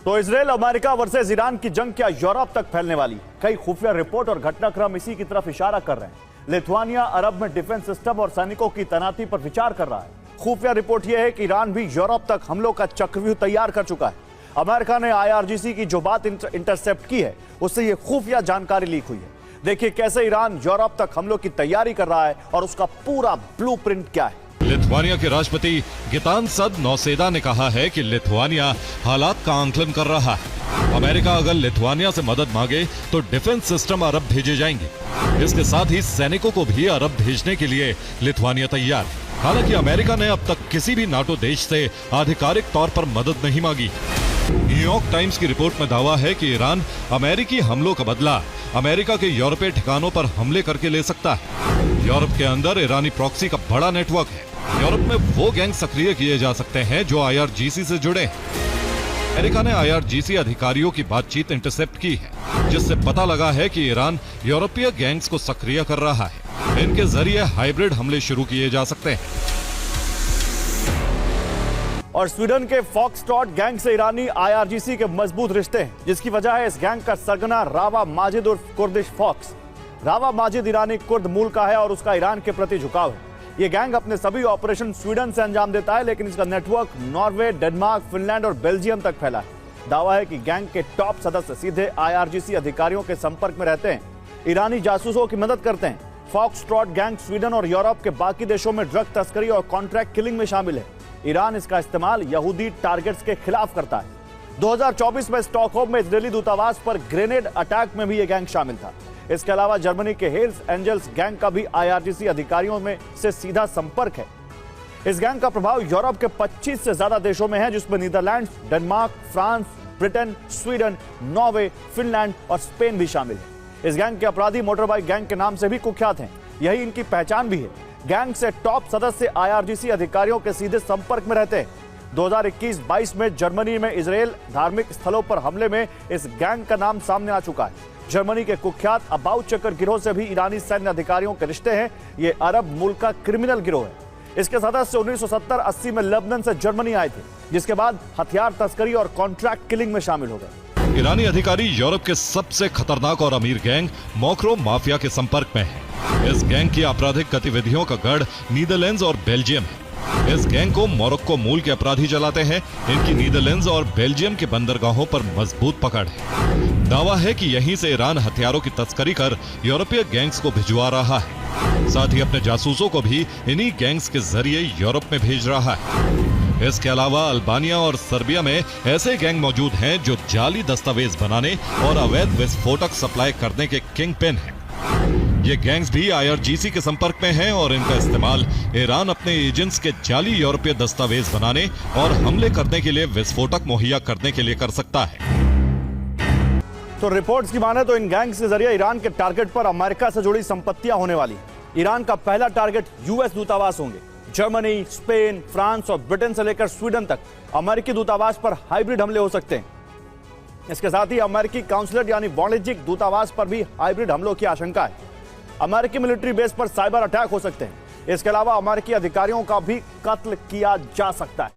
तो Israel America versus Iran की जंग क्या यूरोप तक फैलने वाली? कई खुफिया रिपोर्ट और घटनाक्रम इसी की तरफ इशारा कर रहे हैं। लिथुआनिया अरब में डिफेंस सिस्टम और सैनिकों की तैनाती पर विचार कर रहा है। खुफिया रिपोर्ट यह है कि ईरान भी यूरोप तक हमलों का चक्रव्यूह तैयार कर चुका है। अमेरिका ने IRGC की जो बात इंटरसेप्ट की है उससे यह खुफिया जानकारी लीक हुई है। देखिए कैसे ईरान यूरोप तक हमलों की तैयारी कर रहा है और उसका पूरा ब्लूप्रिंट क्या है। लिथुआनिया के राष्ट्रपति गितानसद नौसेदा ने कहा है कि लिथुआनिया हालात का आंकलन कर रहा है। अमेरिका अगर लिथुआनिया से मदद मांगे तो डिफेंस सिस्टम अरब भेजे जाएंगे। इसके साथ ही सैनिकों को भी अरब भेजने के लिए लिथुआनिया तैयार। हालांकि अमेरिका ने अब तक किसी भी नाटो देश से आधिकारिक तौर पर मदद नहीं मांगी। न्यूयॉर्क टाइम्स की रिपोर्ट में दावा है कि ईरान अमेरिकी हमलों का बदला अमेरिका के यूरोपीय ठिकानों पर हमले करके ले सकता है। यूरोप के अंदर ईरानी प्रॉक्सी का बड़ा नेटवर्क है। यूरोप में वो गैंग सक्रिय किए जा सकते हैं जो IRGC से जुड़े हैं। अमेरिका ने IRGC अधिकारियों की बातचीत इंटरसेप्ट की है, जिससे पता लगा है कि ईरान यूरोपीय गैंग्स को सक्रिय कर रहा है। इनके जरिए हाइब्रिड हमले शुरू किए जा सकते हैं। और स्वीडन के फॉक्सट्रॉट गैंग से ईरानी IRGC के मजबूत रिश्ते हैं, जिसकी वजह है इस गैंग का सरगना रावा माजिद उर्फ कुर्दिश फॉक्स। रावा माजिद ईरानी कुर्द मूल का है और उसका ईरान के प्रति झुकाव है। ये गैंग अपने सभी ऑपरेशन स्वीडन से अंजाम देता है, लेकिन इसका नेटवर्क नॉर्वे, डेनमार्क, फिनलैंड और बेल्जियम तक फैला है। दावा है कि गैंग के टॉप सदस्य सीधे IRGC अधिकारियों के संपर्क में रहते हैं, ईरानी जासूसों की मदद करते हैं। फॉक्सट्रॉट गैंग स्वीडन और यूरोप के बाकी देशों में ड्रग तस्करी और कॉन्ट्रैक्ट किलिंग में शामिल है। ईरान इसका इस्तेमाल यहूदी टारगेट्स के खिलाफ करता है। 2024 में स्टॉकहोम में इजरायली दूतावास पर ग्रेनेड अटैक में भी यह गैंग शामिल था। इसके अलावा जर्मनी के हेल्स एंजल्स गैंग का भी IRGC अधिकारियों में से सीधा संपर्क है। इस गैंग का प्रभाव यूरोप के 25 से ज्यादा देशों में है, जिसमें Netherlands, Denmark, France, Britain, Sweden, Norway, Finland और स्पेन भी शामिल है। इस गैंग के अपराधी मोटरबाइक गैंग के नाम से भी कुख्यात हैं। यही इनकी पहचान भी है। गैंग से टॉप सदस्य IRGC अधिकारियों के सीधे संपर्क में रहते हैं। 2021-22 में जर्मनी में इजरायल धार्मिक स्थलों पर हमले में इस गैंग का नाम सामने आ चुका है। जर्मनी के कुख्यात अबाउ चक्कर गिरोह से भी ईरानी सैन्य अधिकारियों के रिश्ते हैं। ये अरब मूल का क्रिमिनल गिरोह है। इसके सदस्य 1970-80 में लेबनान से जर्मनी आए थे, जिसके बाद हथियार तस्करी और कॉन्ट्रैक्ट किलिंग में शामिल हो गए। ईरानी अधिकारी यूरोप के सबसे खतरनाक और अमीर गैंग मोक्रो माफिया के संपर्क में है। इस गैंग की आपराधिक गतिविधियों का गढ़ नीदरलैंड्स और बेल्जियम है। इस गैंग को मोरक्को मूल के अपराधी चलाते हैं। इनकी नीदरलैंड्स और बेल्जियम के बंदरगाहों पर मजबूत पकड़ है। दावा है कि यहीं से ईरान हथियारों की तस्करी कर यूरोपीय गैंग्स को भिजवा रहा है। साथ ही अपने जासूसों को भी इन्हीं गैंग्स के जरिए यूरोप में भेज रहा है। इसके अलावा अल्बानिया और सर्बिया में ऐसे गैंग मौजूद हैं जो जाली दस्तावेज बनाने और अवैध विस्फोटक सप्लाई करने के किंग पिन हैं। ये गैंग्स भी IRGC के संपर्क में हैं और इनका इस्तेमाल ईरान अपने एजेंट्स के जाली यूरोपीय दस्तावेज बनाने और हमले करने के लिए विस्फोटक मुहैया करने के लिए कर सकता है। तो रिपोर्ट्स की माने तो इन गैंग्स के जरिए ईरान के टारगेट पर अमेरिका से जुड़ी संपत्तियां होने वाली। ईरान का पहला टारगेट US दूतावास होंगे। जर्मनी, स्पेन, फ्रांस और ब्रिटेन से लेकर स्वीडन तक अमेरिकी दूतावास पर हाइब्रिड हमले हो सकते हैं। इसके साथ ही अमेरिकी काउंसलेट यानी वाणिज्यिक दूतावास पर भी हाइब्रिड हमलों की आशंका है। अमेरिकी मिलिट्री बेस पर साइबर अटैक हो सकते हैं। इसके अलावा अमेरिकी अधिकारियों का भी कत्ल किया जा सकता है।